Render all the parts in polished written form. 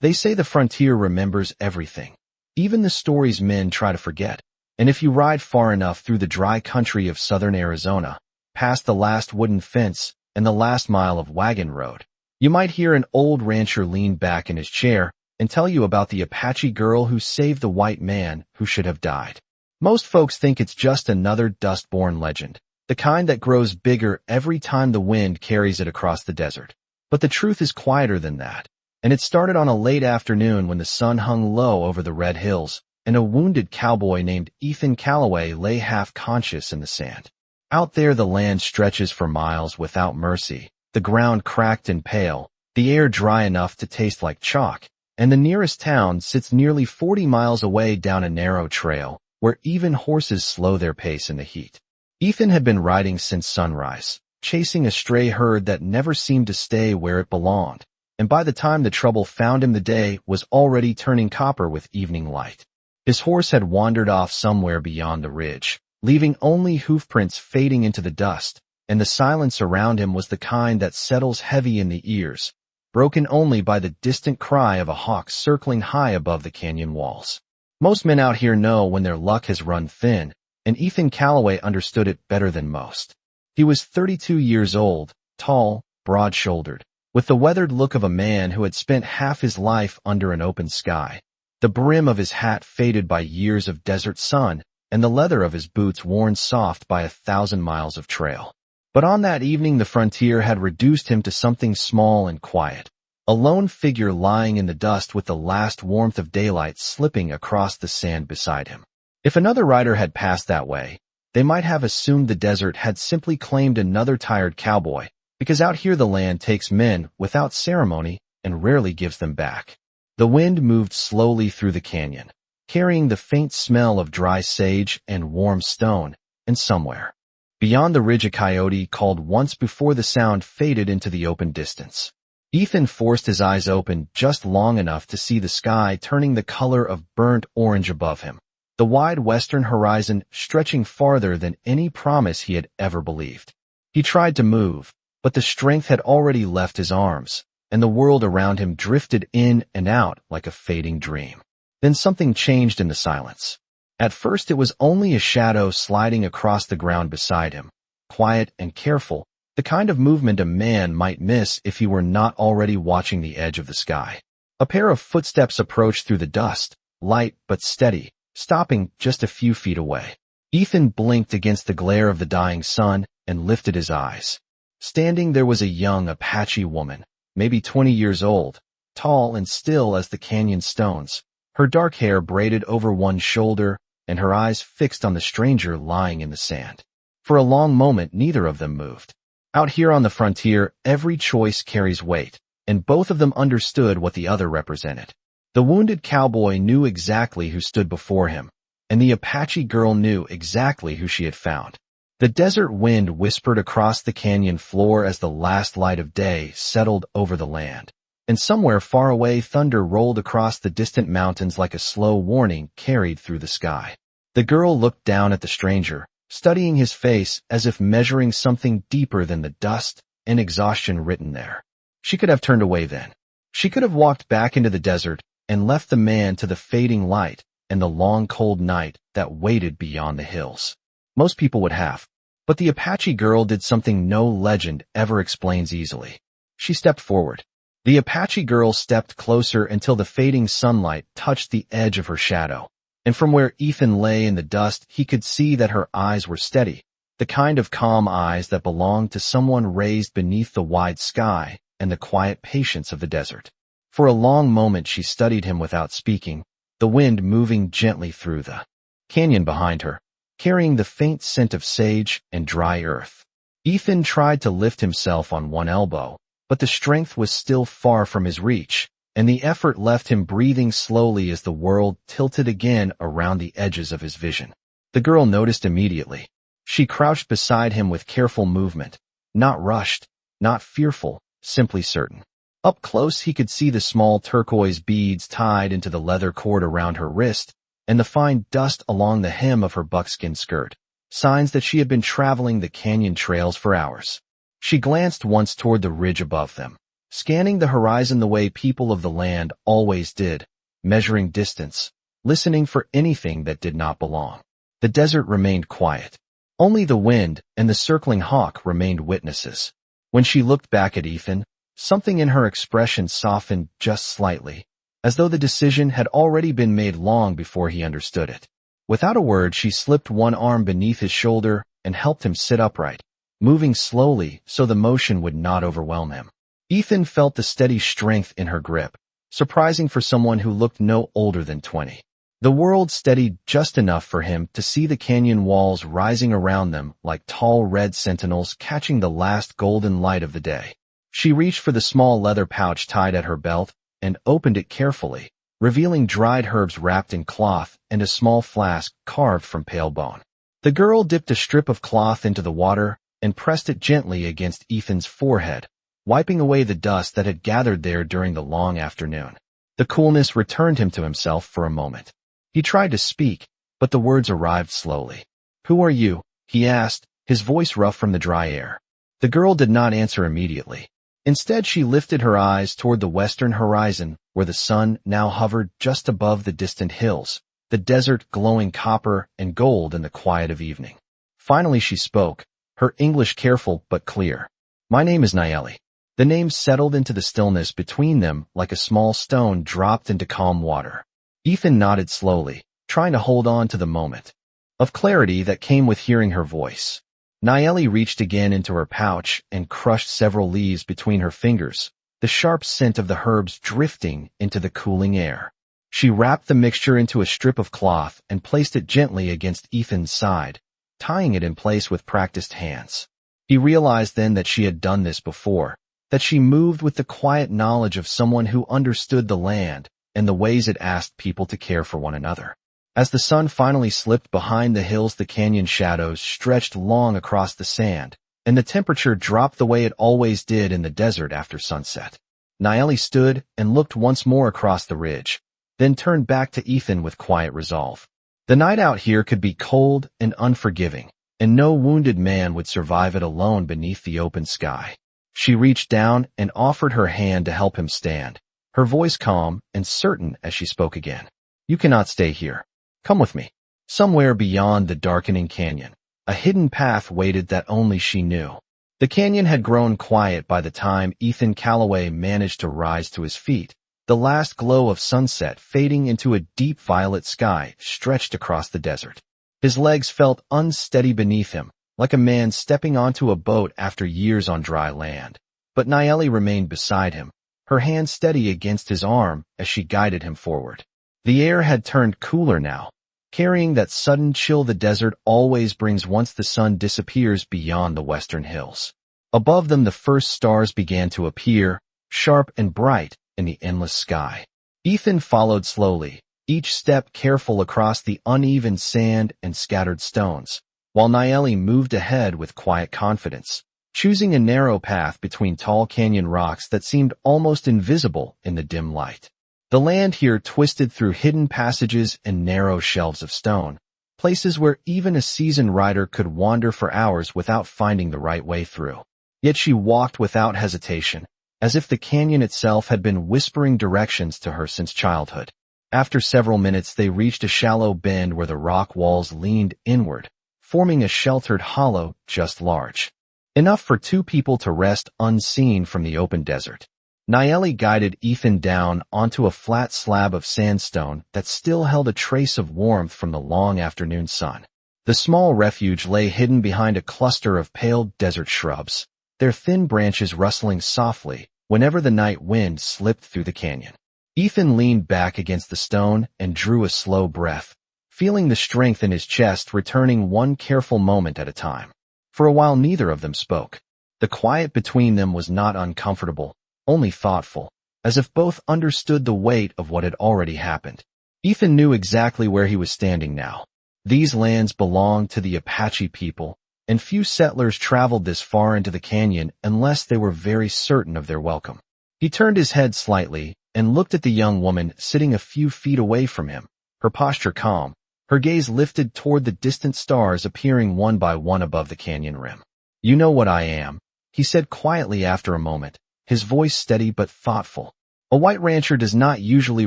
They say the frontier remembers everything, even the stories men try to forget. And if you ride far enough through the dry country of southern Arizona, past the last wooden fence and the last mile of wagon road, you might hear an old rancher lean back in his chair and tell you about the Apache girl who saved the white man who should have died. Most folks think it's just another dust-born legend, the kind that grows bigger every time the wind carries it across the desert. But the truth is quieter than that, and it started on a late afternoon when the sun hung low over the red hills, and a wounded cowboy named Ethan Calloway lay half-conscious in the sand. Out there the land stretches for miles without mercy, the ground cracked and pale, the air dry enough to taste like chalk, and the nearest town sits nearly 40 miles away down a narrow trail, where even horses slow their pace in the heat. Ethan had been riding since sunrise, chasing a stray herd that never seemed to stay where it belonged, and by the time the trouble found him the day was already turning copper with evening light. His horse had wandered off somewhere beyond the ridge, leaving only hoofprints fading into the dust, and the silence around him was the kind that settles heavy in the ears, broken only by the distant cry of a hawk circling high above the canyon walls. Most men out here know when their luck has run thin, and Ethan Calloway understood it better than most. He was 32 years old, tall, broad-shouldered, with the weathered look of a man who had spent half his life under an open sky. The brim of his hat faded by years of desert sun, and the leather of his boots worn soft by 1,000 miles of trail. But on that evening the frontier had reduced him to something small and quiet, a lone figure lying in the dust with the last warmth of daylight slipping across the sand beside him. If another rider had passed that way, they might have assumed the desert had simply claimed another tired cowboy, because out here the land takes men without ceremony and rarely gives them back. The wind moved slowly through the canyon, carrying the faint smell of dry sage and warm stone, and somewhere beyond the ridge a coyote called once before the sound faded into the open distance. Ethan forced his eyes open just long enough to see the sky turning the color of burnt orange above him, the wide western horizon stretching farther than any promise he had ever believed. He tried to move, but the strength had already left his arms, and the world around him drifted in and out like a fading dream. Then something changed in the silence. At first it was only a shadow sliding across the ground beside him, quiet and careful, the kind of movement a man might miss if he were not already watching the edge of the sky. A pair of footsteps approached through the dust, light but steady, stopping just a few feet away. Ethan blinked against the glare of the dying sun and lifted his eyes. Standing there was a young Apache woman, maybe 20 years old, tall and still as the canyon stones, her dark hair braided over one shoulder and her eyes fixed on the stranger lying in the sand. For a long moment neither of them moved. Out here on the frontier, every choice carries weight, and both of them understood what the other represented. The wounded cowboy knew exactly who stood before him, and the Apache girl knew exactly who she had found. The desert wind whispered across the canyon floor as the last light of day settled over the land, and somewhere far away thunder rolled across the distant mountains like a slow warning carried through the sky. The girl looked down at the stranger, studying his face as if measuring something deeper than the dust and exhaustion written there. She could have turned away then. She could have walked back into the desert and left the man to the fading light and the long cold night that waited beyond the hills. Most people would have. But the Apache girl did something no legend ever explains easily. She stepped forward. The Apache girl stepped closer until the fading sunlight touched the edge of her shadow, and from where Ethan lay in the dust he could see that her eyes were steady, the kind of calm eyes that belonged to someone raised beneath the wide sky and the quiet patience of the desert. For a long moment she studied him without speaking, the wind moving gently through the canyon behind her, carrying the faint scent of sage and dry earth. Ethan tried to lift himself on one elbow, but the strength was still far from his reach, and the effort left him breathing slowly as the world tilted again around the edges of his vision. The girl noticed immediately. She crouched beside him with careful movement, not rushed, not fearful, simply certain. Up close he could see the small turquoise beads tied into the leather cord around her wrist, and the fine dust along the hem of her buckskin skirt, signs that she had been traveling the canyon trails for hours. She glanced once toward the ridge above them, scanning the horizon the way people of the land always did, measuring distance, listening for anything that did not belong. The desert remained quiet. Only the wind and the circling hawk remained witnesses. When she looked back at Ethan, something in her expression softened just slightly, as though the decision had already been made long before he understood it. Without a word, she slipped one arm beneath his shoulder and helped him sit upright, moving slowly so the motion would not overwhelm him. Ethan felt the steady strength in her grip, surprising for someone who looked no older than 20. The world steadied just enough for him to see the canyon walls rising around them like tall red sentinels catching the last golden light of the day. She reached for the small leather pouch tied at her belt and opened it carefully, revealing dried herbs wrapped in cloth and a small flask carved from pale bone. The girl dipped a strip of cloth into the water and pressed it gently against Ethan's forehead, wiping away the dust that had gathered there during the long afternoon. The coolness returned him to himself for a moment. He tried to speak, but the words arrived slowly. "Who are you?" he asked, his voice rough from the dry air. The girl did not answer immediately. Instead, she lifted her eyes toward the western horizon, where the sun now hovered just above the distant hills, the desert glowing copper and gold in the quiet of evening. Finally she spoke, her English careful but clear. "My name is Nayeli." The name settled into the stillness between them like a small stone dropped into calm water. Ethan nodded slowly, trying to hold on to the moment of clarity that came with hearing her voice. Nayeli reached again into her pouch and crushed several leaves between her fingers, the sharp scent of the herbs drifting into the cooling air. She wrapped the mixture into a strip of cloth and placed it gently against Ethan's side, tying it in place with practiced hands. He realized then that she had done this before, that she moved with the quiet knowledge of someone who understood the land and the ways it asked people to care for one another. As the sun finally slipped behind the hills, the canyon shadows stretched long across the sand, and the temperature dropped the way it always did in the desert after sunset. Nayeli stood and looked once more across the ridge, then turned back to Ethan with quiet resolve. The night out here could be cold and unforgiving, and no wounded man would survive it alone beneath the open sky. She reached down and offered her hand to help him stand, her voice calm and certain as she spoke again. "You cannot stay here. Come with me." Somewhere beyond the darkening canyon, a hidden path waited that only she knew. The canyon had grown quiet by the time Ethan Calloway managed to rise to his feet, the last glow of sunset fading into a deep violet sky stretched across the desert. His legs felt unsteady beneath him, like a man stepping onto a boat after years on dry land. But Nayeli remained beside him, her hand steady against his arm as she guided him forward. The air had turned cooler now, carrying that sudden chill the desert always brings once the sun disappears beyond the western hills. Above them the first stars began to appear, sharp and bright in the endless sky. Ethan followed slowly, each step careful across the uneven sand and scattered stones, while Nayeli moved ahead with quiet confidence, choosing a narrow path between tall canyon rocks that seemed almost invisible in the dim light. The land here twisted through hidden passages and narrow shelves of stone, places where even a seasoned rider could wander for hours without finding the right way through. Yet she walked without hesitation, as if the canyon itself had been whispering directions to her since childhood. After several minutes they reached a shallow bend where the rock walls leaned inward, forming a sheltered hollow just large enough for two people to rest unseen from the open desert. Nayeli guided Ethan down onto a flat slab of sandstone that still held a trace of warmth from the long afternoon sun. The small refuge lay hidden behind a cluster of pale desert shrubs, their thin branches rustling softly whenever the night wind slipped through the canyon. Ethan leaned back against the stone and drew a slow breath, feeling the strength in his chest returning one careful moment at a time. For a while neither of them spoke. The quiet between them was not uncomfortable, only thoughtful, as if both understood the weight of what had already happened. Ethan knew exactly where he was standing now. These lands belonged to the Apache people, and few settlers traveled this far into the canyon unless they were very certain of their welcome. He turned his head slightly and looked at the young woman sitting a few feet away from him, her posture calm, her gaze lifted toward the distant stars appearing one by one above the canyon rim. "You know what I am," he said quietly after a moment, his voice steady but thoughtful. A white rancher does not usually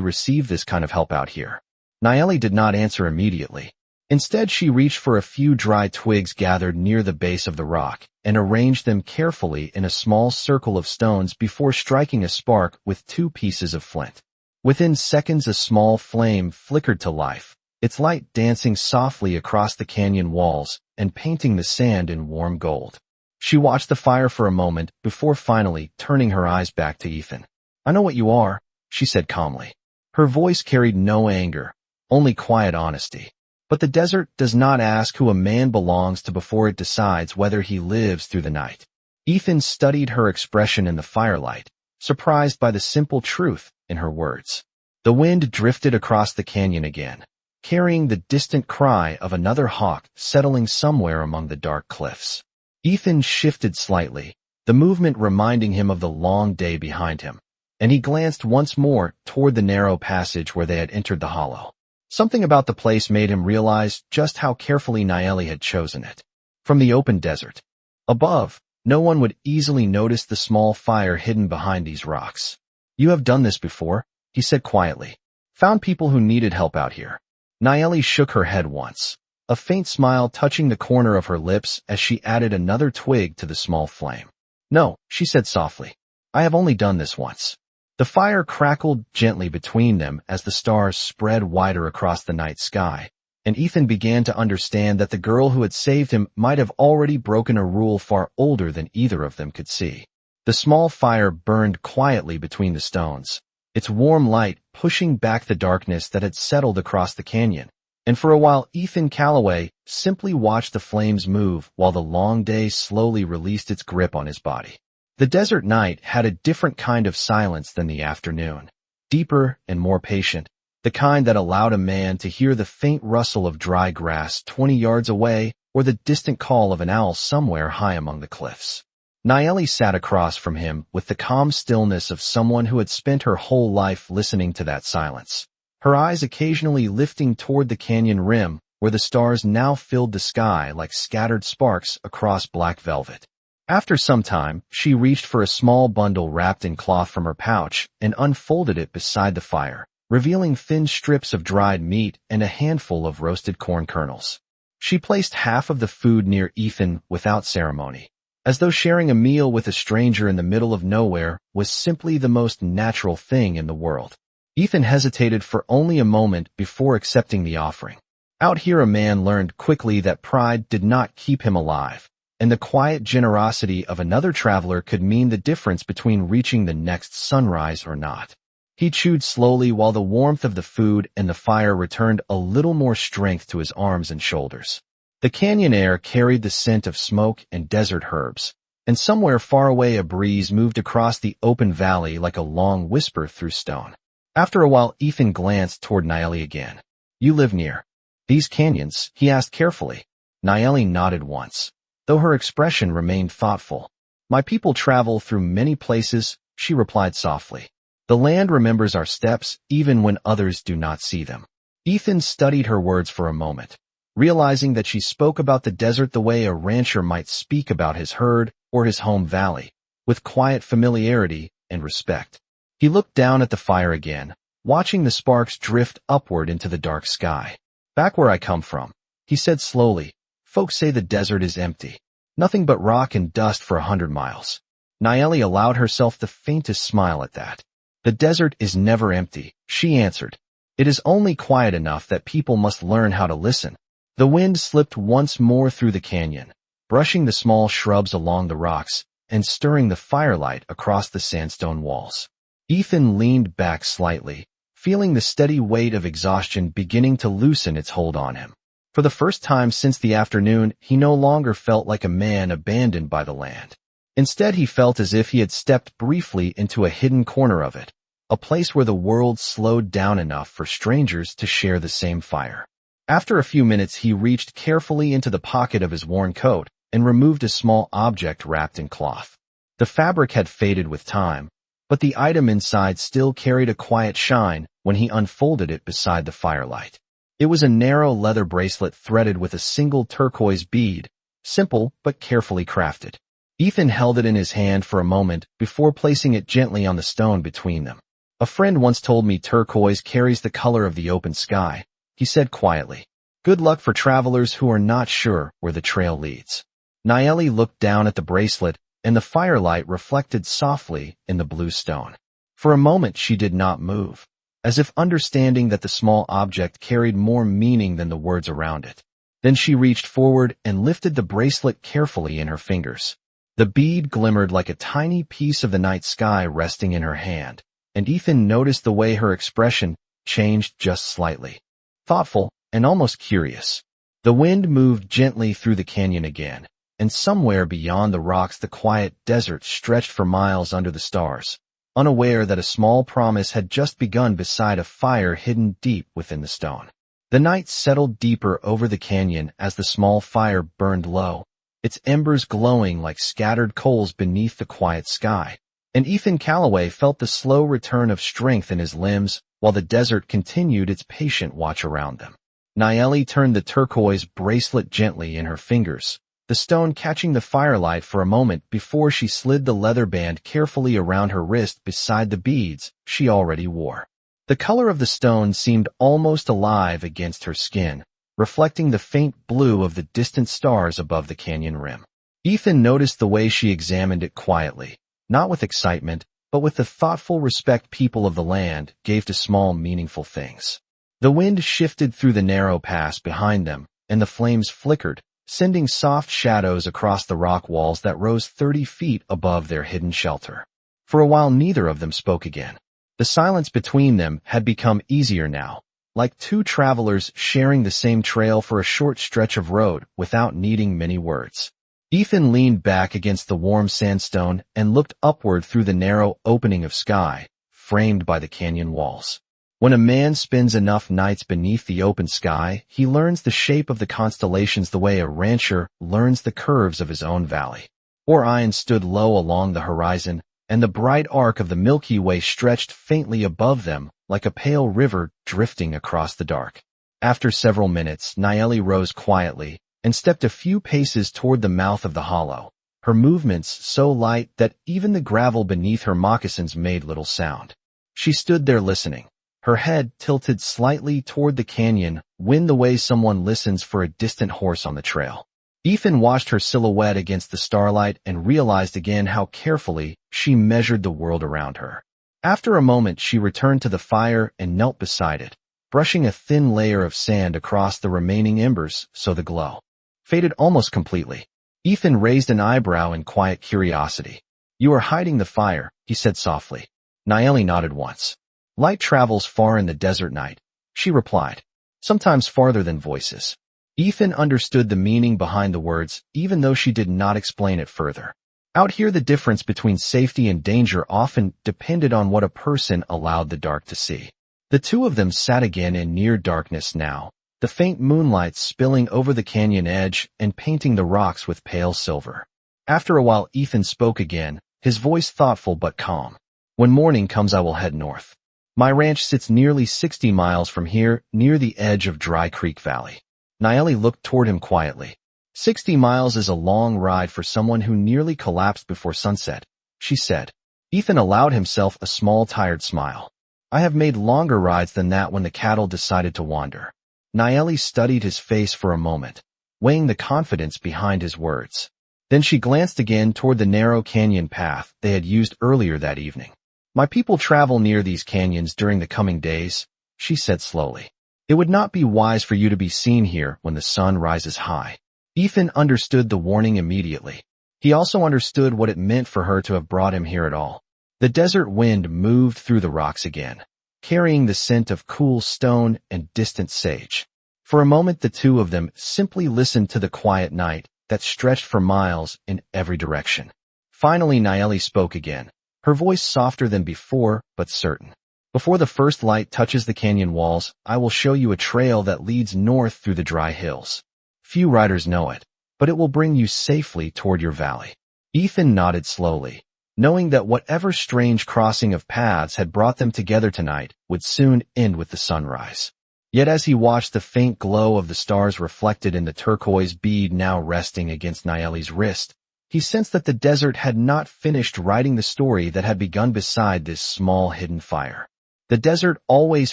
receive this kind of help out here. Nayeli did not answer immediately. Instead, she reached for a few dry twigs gathered near the base of the rock and arranged them carefully in a small circle of stones before striking a spark with 2 pieces of flint. Within seconds, a small flame flickered to life, its light dancing softly across the canyon walls and painting the sand in warm gold. She watched the fire for a moment before finally turning her eyes back to Ethan. "I know what you are," she said calmly. Her voice carried no anger, only quiet honesty. But the desert does not ask who a man belongs to before it decides whether he lives through the night. Ethan studied her expression in the firelight, surprised by the simple truth in her words. The wind drifted across the canyon again, carrying the distant cry of another hawk settling somewhere among the dark cliffs. Ethan shifted slightly, the movement reminding him of the long day behind him, and he glanced once more toward the narrow passage where they had entered the hollow. Something about the place made him realize just how carefully Nayeli had chosen it. From the open desert above, no one would easily notice the small fire hidden behind these rocks. "You have done this before," he said quietly. "Found people who needed help out here." Nayeli shook her head once, a faint smile touching the corner of her lips as she added another twig to the small flame. "No," she said softly. "I have only done this once." The fire crackled gently between them as the stars spread wider across the night sky, and Ethan began to understand that the girl who had saved him might have already broken a rule far older than either of them could see. The small fire burned quietly between the stones, its warm light pushing back the darkness that had settled across the canyon, and for a while Ethan Calloway simply watched the flames move while the long day slowly released its grip on his body. The desert night had a different kind of silence than the afternoon, deeper and more patient, the kind that allowed a man to hear the faint rustle of dry grass 20 yards away or the distant call of an owl somewhere high among the cliffs. Nayeli sat across from him with the calm stillness of someone who had spent her whole life listening to that silence, her eyes occasionally lifting toward the canyon rim where the stars now filled the sky like scattered sparks across black velvet. After some time, she reached for a small bundle wrapped in cloth from her pouch and unfolded it beside the fire, revealing thin strips of dried meat and a handful of roasted corn kernels. She placed half of the food near Ethan without ceremony, as though sharing a meal with a stranger in the middle of nowhere was simply the most natural thing in the world. Ethan hesitated for only a moment before accepting the offering. Out here, a man learned quickly that pride did not keep him alive, and the quiet generosity of another traveler could mean the difference between reaching the next sunrise or not. He chewed slowly while the warmth of the food and the fire returned a little more strength to his arms and shoulders. The canyon air carried the scent of smoke and desert herbs, and somewhere far away a breeze moved across the open valley like a long whisper through stone. After a while, Ethan glanced toward Nayeli again. "You live near these canyons?" he asked carefully. Nayeli nodded once, though her expression remained thoughtful. "My people travel through many places," she replied softly. "The land remembers our steps even when others do not see them." Ethan studied her words for a moment, realizing that she spoke about the desert the way a rancher might speak about his herd or his home valley, with quiet familiarity and respect. He looked down at the fire again, watching the sparks drift upward into the dark sky. "Back where I come from," he said slowly, "folks say the desert is empty. Nothing but rock and dust for 100 miles. Nayeli allowed herself the faintest smile at that. "The desert is never empty," she answered. "It is only quiet enough that people must learn how to listen." The wind slipped once more through the canyon, brushing the small shrubs along the rocks and stirring the firelight across the sandstone walls. Ethan leaned back slightly, feeling the steady weight of exhaustion beginning to loosen its hold on him. For the first time since the afternoon, he no longer felt like a man abandoned by the land. Instead, he felt as if he had stepped briefly into a hidden corner of it, a place where the world slowed down enough for strangers to share the same fire. After a few minutes, he reached carefully into the pocket of his worn coat and removed a small object wrapped in cloth. The fabric had faded with time, but the item inside still carried a quiet shine when he unfolded it beside the firelight. It was a narrow leather bracelet threaded with a single turquoise bead, simple but carefully crafted. Ethan held it in his hand for a moment before placing it gently on the stone between them. A friend once told me turquoise carries the color of the open sky, he said quietly. Good luck for travelers who are not sure where the trail leads. Nayeli looked down at the bracelet, and the firelight reflected softly in the blue stone. For a moment she did not move, as if understanding that the small object carried more meaning than the words around it. Then she reached forward and lifted the bracelet carefully in her fingers. The bead glimmered like a tiny piece of the night sky resting in her hand, and Ethan noticed the way her expression changed just slightly. Thoughtful and almost curious. The wind moved gently through the canyon again, and somewhere beyond the rocks the quiet desert stretched for miles under the stars, unaware that a small promise had just begun beside a fire hidden deep within the stone. The night settled deeper over the canyon as the small fire burned low, its embers glowing like scattered coals beneath the quiet sky, and Ethan Calloway felt the slow return of strength in his limbs while the desert continued its patient watch around them. Nayeli turned the turquoise bracelet gently in her fingers, the stone catching the firelight for a moment before she slid the leather band carefully around her wrist beside the beads she already wore. The color of the stone seemed almost alive against her skin, reflecting the faint blue of the distant stars above the canyon rim. Ethan noticed the way she examined it quietly, not with excitement, but with the thoughtful respect people of the land gave to small, meaningful things. The wind shifted through the narrow pass behind them, and the flames flickered, sending soft shadows across the rock walls that rose 30 feet above their hidden shelter. For a while neither of them spoke again. The silence between them had become easier now, like two travelers sharing the same trail for a short stretch of road without needing many words. Ethan leaned back against the warm sandstone and looked upward through the narrow opening of sky, framed by the canyon walls. When a man spends enough nights beneath the open sky, he learns the shape of the constellations the way a rancher learns the curves of his own valley. Orion stood low along the horizon, and the bright arc of the Milky Way stretched faintly above them like a pale river drifting across the dark. After several minutes, Nayeli rose quietly and stepped a few paces toward the mouth of the hollow, her movements so light that even the gravel beneath her moccasins made little sound. She stood there listening, her head tilted slightly toward the canyon, the way someone listens for a distant horse on the trail. Ethan watched her silhouette against the starlight and realized again how carefully she measured the world around her. After a moment, she returned to the fire and knelt beside it, brushing a thin layer of sand across the remaining embers so the glow faded almost completely. Ethan raised an eyebrow in quiet curiosity. You are hiding the fire, he said softly. Nayeli nodded once. Light travels far in the desert night, she replied, sometimes farther than voices. Ethan understood the meaning behind the words, even though she did not explain it further. Out here the difference between safety and danger often depended on what a person allowed the dark to see. The two of them sat again in near darkness now, the faint moonlight spilling over the canyon edge and painting the rocks with pale silver. After a while Ethan spoke again, his voice thoughtful but calm. When morning comes I will head north. My ranch sits nearly 60 miles from here, near the edge of Dry Creek Valley. Nayeli looked toward him quietly. 60 miles is a long ride for someone who nearly collapsed before sunset, she said. Ethan allowed himself a small tired smile. I have made longer rides than that when the cattle decided to wander. Nayeli studied his face for a moment, weighing the confidence behind his words. Then she glanced again toward the narrow canyon path they had used earlier that evening. My people travel near these canyons during the coming days, she said slowly. It would not be wise for you to be seen here when the sun rises high. Ethan understood the warning immediately. He also understood what it meant for her to have brought him here at all. The desert wind moved through the rocks again, carrying the scent of cool stone and distant sage. For a moment the two of them simply listened to the quiet night that stretched for miles in every direction. Finally Nayeli spoke again, her voice softer than before but certain. Before the first light touches the canyon walls, I will show you a trail that leads north through the dry hills. Few riders know it, but it will bring you safely toward your valley. Ethan nodded slowly, knowing that whatever strange crossing of paths had brought them together tonight would soon end with the sunrise. Yet as he watched the faint glow of the stars reflected in the turquoise bead now resting against Nayeli's wrist, He sensed that the desert had not finished writing the story that had begun beside this small hidden fire. The desert always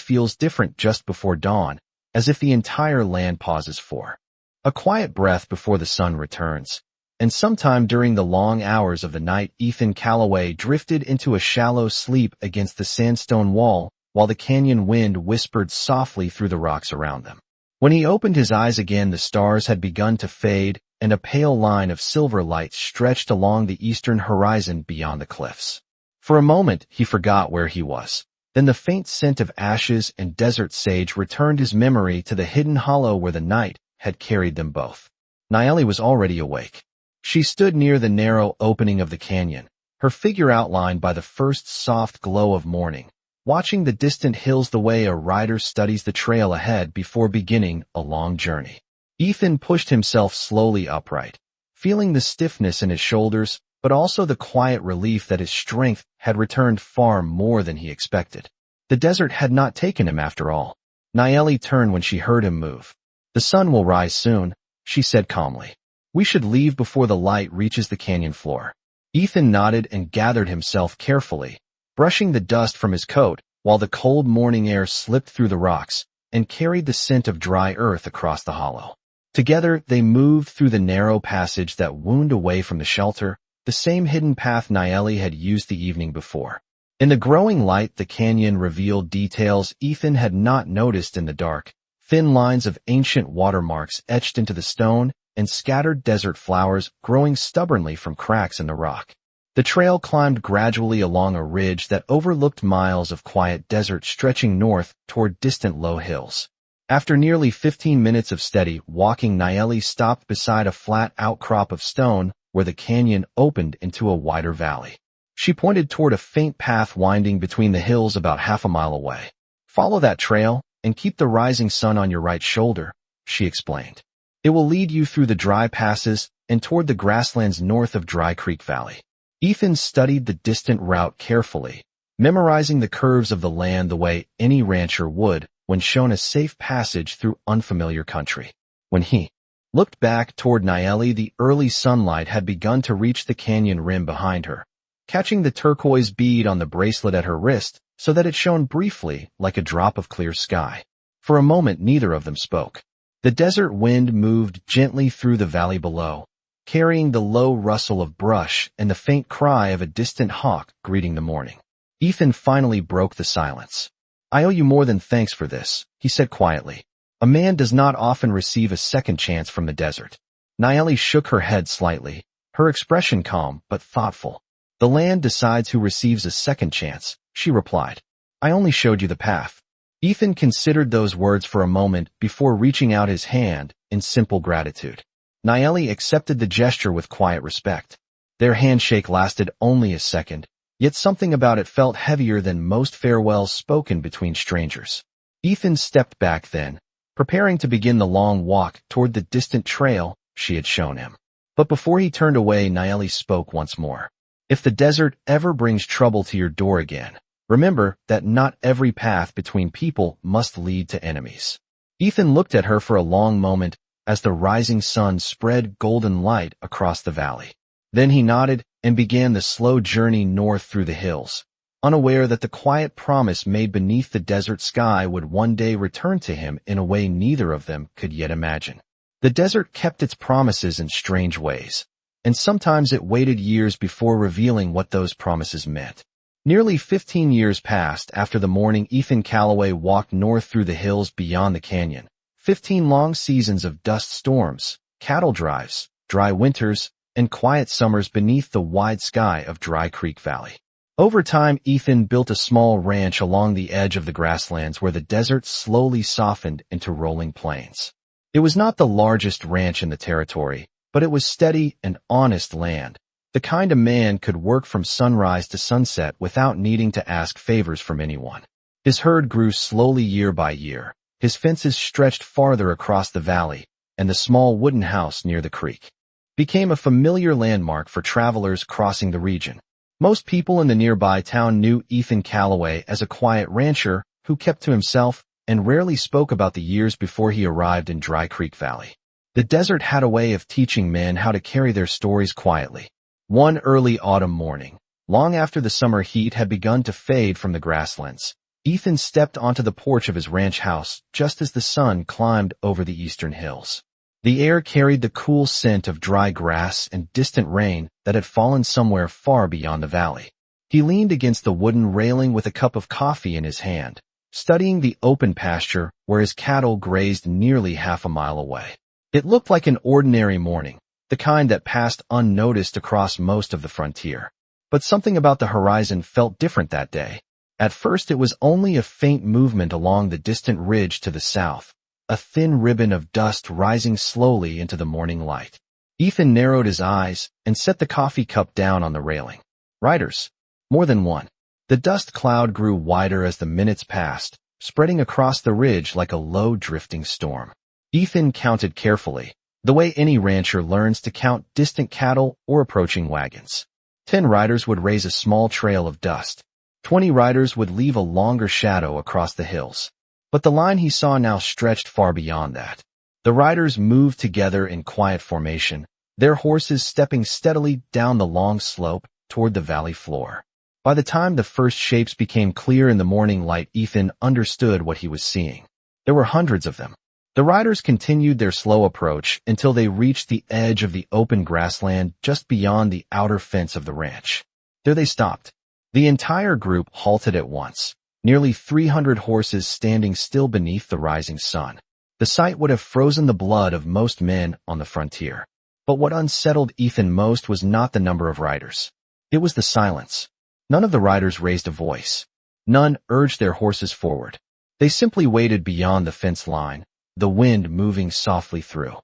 feels different just before dawn, as if the entire land pauses for a quiet breath before the sun returns. And sometime during the long hours of the night, Ethan Calloway drifted into a shallow sleep against the sandstone wall, while the canyon wind whispered softly through the rocks around them. When he opened his eyes again, the stars had begun to fade, and a pale line of silver light stretched along the eastern horizon beyond the cliffs. For a moment, he forgot where he was. Then the faint scent of ashes and desert sage returned his memory to the hidden hollow where the night had carried them both. Nayeli was already awake. She stood near the narrow opening of the canyon, her figure outlined by the first soft glow of morning, watching the distant hills the way a rider studies the trail ahead before beginning a long journey. Ethan pushed himself slowly upright, feeling the stiffness in his shoulders, but also the quiet relief that his strength had returned far more than he expected. The desert had not taken him after all. Nayeli turned when she heard him move. "The sun will rise soon," she said calmly. "We should leave before the light reaches the canyon floor." Ethan nodded and gathered himself carefully, brushing the dust from his coat while the cold morning air slipped through the rocks and carried the scent of dry earth across the hollow. Together, they moved through the narrow passage that wound away from the shelter, the same hidden path Nayeli had used the evening before. In the growing light, the canyon revealed details Ethan had not noticed in the dark: thin lines of ancient watermarks etched into the stone and scattered desert flowers growing stubbornly from cracks in the rock. The trail climbed gradually along a ridge that overlooked miles of quiet desert stretching north toward distant low hills. After nearly 15 minutes of steady walking, Nayeli stopped beside a flat outcrop of stone where the canyon opened into a wider valley. She pointed toward a faint path winding between the hills about half a mile away. "Follow that trail and keep the rising sun on your right shoulder," she explained. "It will lead you through the dry passes and toward the grasslands north of Dry Creek Valley." Ethan studied the distant route carefully, memorizing the curves of the land the way any rancher would when shown a safe passage through unfamiliar country. When he looked back toward Nayeli, the early sunlight had begun to reach the canyon rim behind her, catching the turquoise bead on the bracelet at her wrist so that it shone briefly like a drop of clear sky. For a moment, neither of them spoke. The desert wind moved gently through the valley below, carrying the low rustle of brush and the faint cry of a distant hawk greeting the morning. Ethan finally broke the silence. "I owe you more than thanks for this," he said quietly. "A man does not often receive a second chance from the desert." Nayeli shook her head slightly, her expression calm but thoughtful. "The land decides who receives a second chance," she replied. "I only showed you the path." Ethan considered those words for a moment before reaching out his hand in simple gratitude. Nayeli accepted the gesture with quiet respect. Their handshake lasted only a second, yet something about it felt heavier than most farewells spoken between strangers. Ethan stepped back then, preparing to begin the long walk toward the distant trail she had shown him. But before he turned away, Nayeli spoke once more. "If the desert ever brings trouble to your door again, remember that not every path between people must lead to enemies." Ethan looked at her for a long moment as the rising sun spread golden light across the valley. Then he nodded and began the slow journey north through the hills, unaware that the quiet promise made beneath the desert sky would one day return to him in a way neither of them could yet imagine. The desert kept its promises in strange ways, and sometimes it waited years before revealing what those promises meant. Nearly 15 years passed after the morning Ethan Calloway walked north through the hills beyond the canyon. 15 long seasons of dust storms, cattle drives, dry winters, and quiet summers beneath the wide sky of Dry Creek Valley. Over time, Ethan built a small ranch along the edge of the grasslands where the desert slowly softened into rolling plains. It was not the largest ranch in the territory, but it was steady and honest land, the kind a man could work from sunrise to sunset without needing to ask favors from anyone. His herd grew slowly year by year. His fences stretched farther across the valley, and the small wooden house near the creek became a familiar landmark for travelers crossing the region. Most people in the nearby town knew Ethan Calloway as a quiet rancher who kept to himself and rarely spoke about the years before he arrived in Dry Creek Valley. The desert had a way of teaching men how to carry their stories quietly. One early autumn morning, long after the summer heat had begun to fade from the grasslands, Ethan stepped onto the porch of his ranch house just as the sun climbed over the eastern hills. The air carried the cool scent of dry grass and distant rain that had fallen somewhere far beyond the valley. He leaned against the wooden railing with a cup of coffee in his hand, studying the open pasture where his cattle grazed nearly half a mile away. It looked like an ordinary morning, the kind that passed unnoticed across most of the frontier. But something about the horizon felt different that day. At first it was only a faint movement along the distant ridge to the south, a thin ribbon of dust rising slowly into the morning light. Ethan narrowed his eyes and set the coffee cup down on the railing. Riders. More than one. The dust cloud grew wider as the minutes passed, spreading across the ridge like a low drifting storm. Ethan counted carefully, the way any rancher learns to count distant cattle or approaching wagons. 10 riders would raise a small trail of dust. 20 riders would leave a longer shadow across the hills. But the line he saw now stretched far beyond that. The riders moved together in quiet formation, their horses stepping steadily down the long slope toward the valley floor. By the time the first shapes became clear in the morning light, Ethan understood what he was seeing. There were hundreds of them. The riders continued their slow approach until they reached the edge of the open grassland just beyond the outer fence of the ranch. There they stopped. The entire group halted at once, nearly 300 horses standing still beneath the rising sun. The sight would have frozen the blood of most men on the frontier. But what unsettled Ethan most was not the number of riders. It was the silence. None of the riders raised a voice. None urged their horses forward. They simply waited beyond the fence line, the wind moving softly through,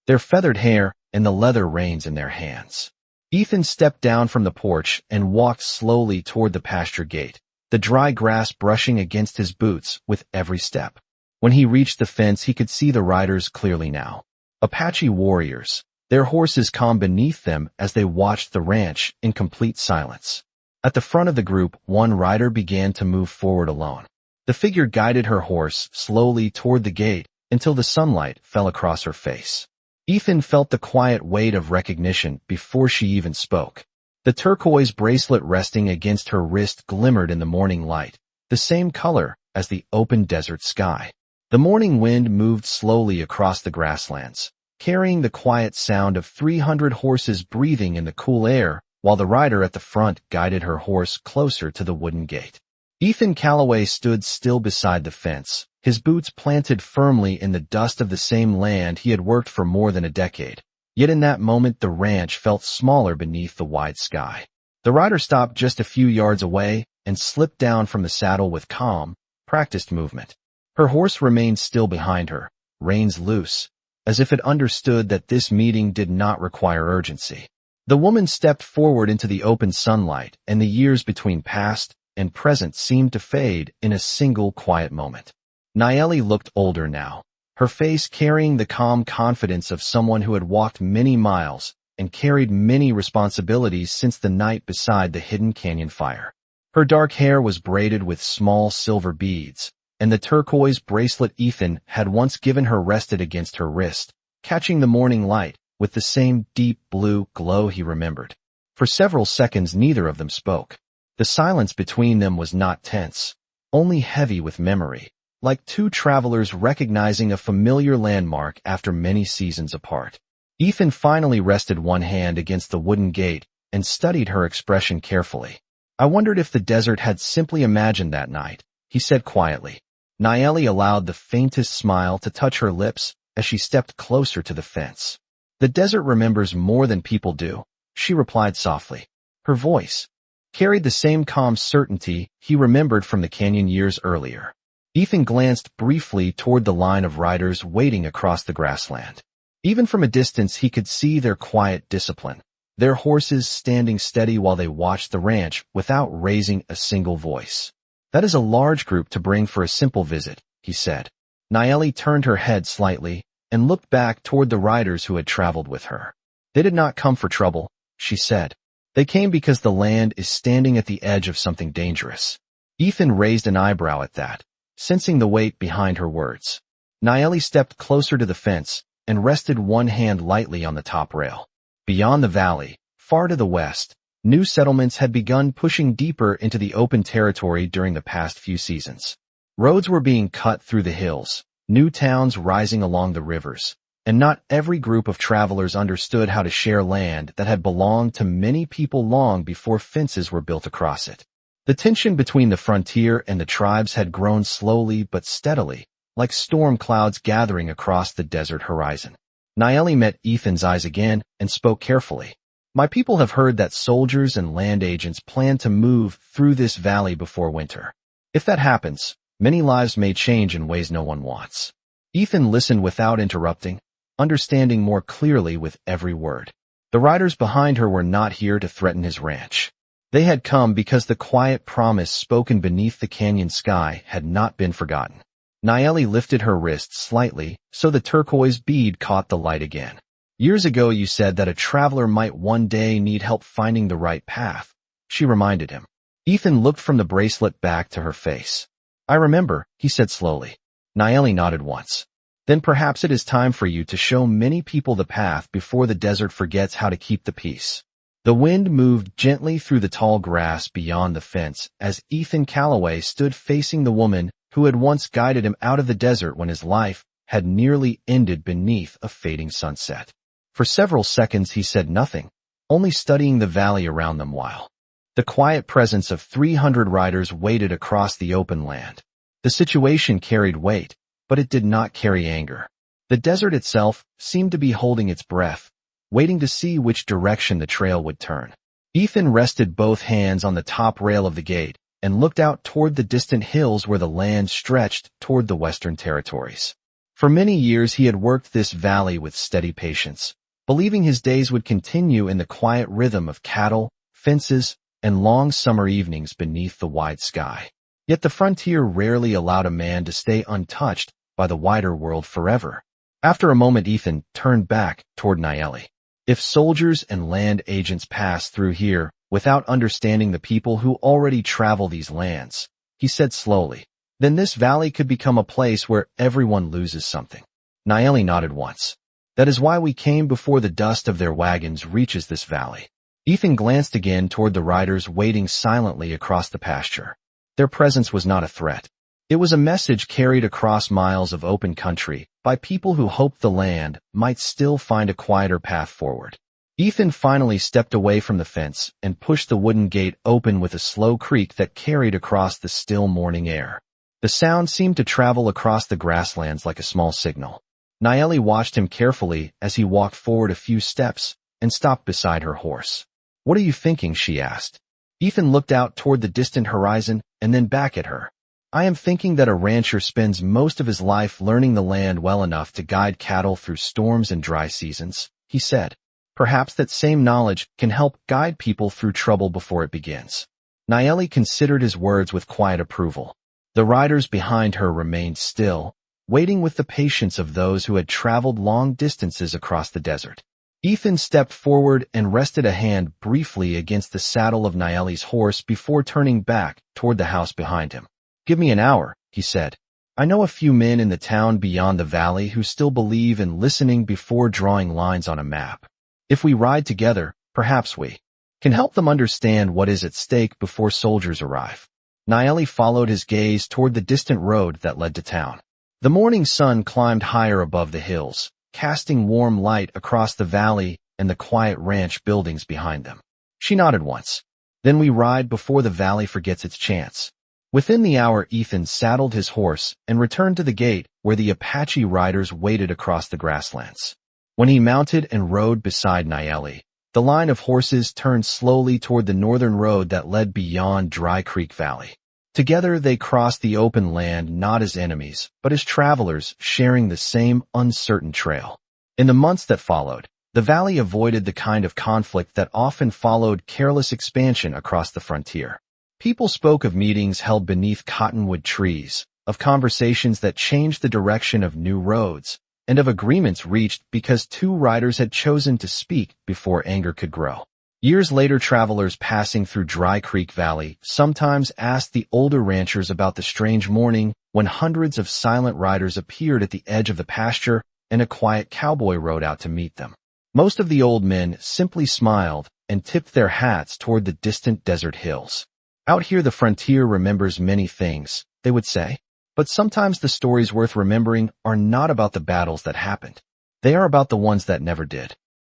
their feathered hair and the leather reins in their hands. Ethan stepped down from the porch and walked slowly toward the pasture gate, the dry grass brushing against his boots with every step. When he reached the fence, he could see the riders clearly now. Apache warriors, their horses calm beneath them as they watched the ranch in complete silence. At the front of the group, one rider began to move forward alone. The figure guided her horse slowly toward the gate until the sunlight fell across her face. Ethan felt the quiet weight of recognition before she even spoke. The turquoise bracelet resting against her wrist glimmered in the morning light, the same color as the open desert sky. The morning wind moved slowly across the grasslands, carrying the quiet sound of 300 horses breathing in the cool air, while the rider at the front guided her horse closer to the wooden gate. Ethan Calloway stood still beside the fence, his boots planted firmly in the dust of the same land he had worked for more than a decade. Yet in that moment the ranch felt smaller beneath the wide sky. The rider stopped just a few yards away and slipped down from the saddle with calm, practiced movement. Her horse remained still behind her, reins loose, as if it understood that this meeting did not require urgency. The woman stepped forward into the open sunlight, and the years between past and present seemed to fade in a single quiet moment. Nayeli looked older now, her face carrying the calm confidence of someone who had walked many miles and carried many responsibilities since the night beside the hidden canyon fire. Her dark hair was braided with small silver beads, and the turquoise bracelet Ethan had once given her rested against her wrist, catching the morning light with the same deep blue glow he remembered. For several seconds neither of them spoke. The silence between them was not tense, only heavy with memory, like two travelers recognizing a familiar landmark after many seasons apart. Ethan finally rested one hand against the wooden gate and studied her expression carefully. I wondered if the desert had simply imagined that night, he said quietly. Nayeli allowed the faintest smile to touch her lips as she stepped closer to the fence. The desert remembers more than people do, she replied softly. Her voice carried the same calm certainty he remembered from the canyon years earlier. Ethan glanced briefly toward the line of riders waiting across the grassland. Even from a distance he could see their quiet discipline, their horses standing steady while they watched the ranch without raising a single voice. That is a large group to bring for a simple visit, he said. Nayeli turned her head slightly and looked back toward the riders who had traveled with her. They did not come for trouble, she said. They came because the land is standing at the edge of something dangerous. Ethan raised an eyebrow at that, sensing the weight behind her words. Nayeli stepped closer to the fence and rested one hand lightly on the top rail. Beyond the valley, far to the west, new settlements had begun pushing deeper into the open territory during the past few seasons. Roads were being cut through the hills, new towns rising along the rivers, and not every group of travelers understood how to share land that had belonged to many people long before fences were built across it. The tension between the frontier and the tribes had grown slowly but steadily, like storm clouds gathering across the desert horizon. Nayeli met Ethan's eyes again and spoke carefully. My people have heard that soldiers and land agents plan to move through this valley before winter. If that happens, many lives may change in ways no one wants. Ethan listened without interrupting, understanding more clearly with every word. The riders behind her were not here to threaten his ranch. They had come because the quiet promise spoken beneath the canyon sky had not been forgotten. Nayeli lifted her wrist slightly so the turquoise bead caught the light again. Years ago you said that a traveler might one day need help finding the right path, she reminded him. Ethan looked from the bracelet back to her face. I remember, he said slowly. Nayeli nodded once. Then perhaps it is time for you to show many people the path before the desert forgets how to keep the peace. The wind moved gently through the tall grass beyond the fence as Ethan Calloway stood facing the woman who had once guided him out of the desert when his life had nearly ended beneath a fading sunset. For several seconds he said nothing, only studying the valley around them while the quiet presence of 300 riders waited across the open land. The situation carried weight, but it did not carry anger. The desert itself seemed to be holding its breath, waiting to see which direction the trail would turn. Ethan rested both hands on the top rail of the gate and looked out toward the distant hills where the land stretched toward the western territories. For many years he had worked this valley with steady patience, believing his days would continue in the quiet rhythm of cattle, fences, and long summer evenings beneath the wide sky. Yet the frontier rarely allowed a man to stay untouched by the wider world forever. After a moment Ethan turned back toward Nayeli. If soldiers and land agents pass through here without understanding the people who already travel these lands, he said slowly, then this valley could become a place where everyone loses something. Nayeli nodded once. That is why we came before the dust of their wagons reaches this valley. Ethan glanced again toward the riders waiting silently across the pasture. Their presence was not a threat. It was a message carried across miles of open country by people who hoped the land might still find a quieter path forward. Ethan finally stepped away from the fence and pushed the wooden gate open with a slow creak that carried across the still morning air. The sound seemed to travel across the grasslands like a small signal. Nayeli watched him carefully as he walked forward a few steps and stopped beside her horse. What are you thinking? She asked. Ethan looked out toward the distant horizon and then back at her. I am thinking that a rancher spends most of his life learning the land well enough to guide cattle through storms and dry seasons, he said. Perhaps that same knowledge can help guide people through trouble before it begins. Nayeli considered his words with quiet approval. The riders behind her remained still, waiting with the patience of those who had traveled long distances across the desert. Ethan stepped forward and rested a hand briefly against the saddle of Nayeli's horse before turning back toward the house behind him. Give me an hour, he said. I know a few men in the town beyond the valley who still believe in listening before drawing lines on a map. If we ride together, perhaps we can help them understand what is at stake before soldiers arrive. Nayeli followed his gaze toward the distant road that led to town. The morning sun climbed higher above the hills, casting warm light across the valley and the quiet ranch buildings behind them. She nodded once. Then we ride before the valley forgets its chance. Within the hour Ethan saddled his horse and returned to the gate where the Apache riders waited across the grasslands. When he mounted and rode beside Nayeli, the line of horses turned slowly toward the northern road that led beyond Dry Creek Valley. Together they crossed the open land not as enemies, but as travelers sharing the same uncertain trail. In the months that followed, the valley avoided the kind of conflict that often followed careless expansion across the frontier. People spoke of meetings held beneath cottonwood trees, of conversations that changed the direction of new roads, and of agreements reached because two riders had chosen to speak before anger could grow. Years later, travelers passing through Dry Creek Valley sometimes asked the older ranchers about the strange morning when hundreds of silent riders appeared at the edge of the pasture, and a quiet cowboy rode out to meet them. Most of the old men simply smiled and tipped their hats toward the distant desert hills. Out here the frontier remembers many things, they would say. But sometimes the stories worth remembering are not about the battles that happened. They are about the ones that never did.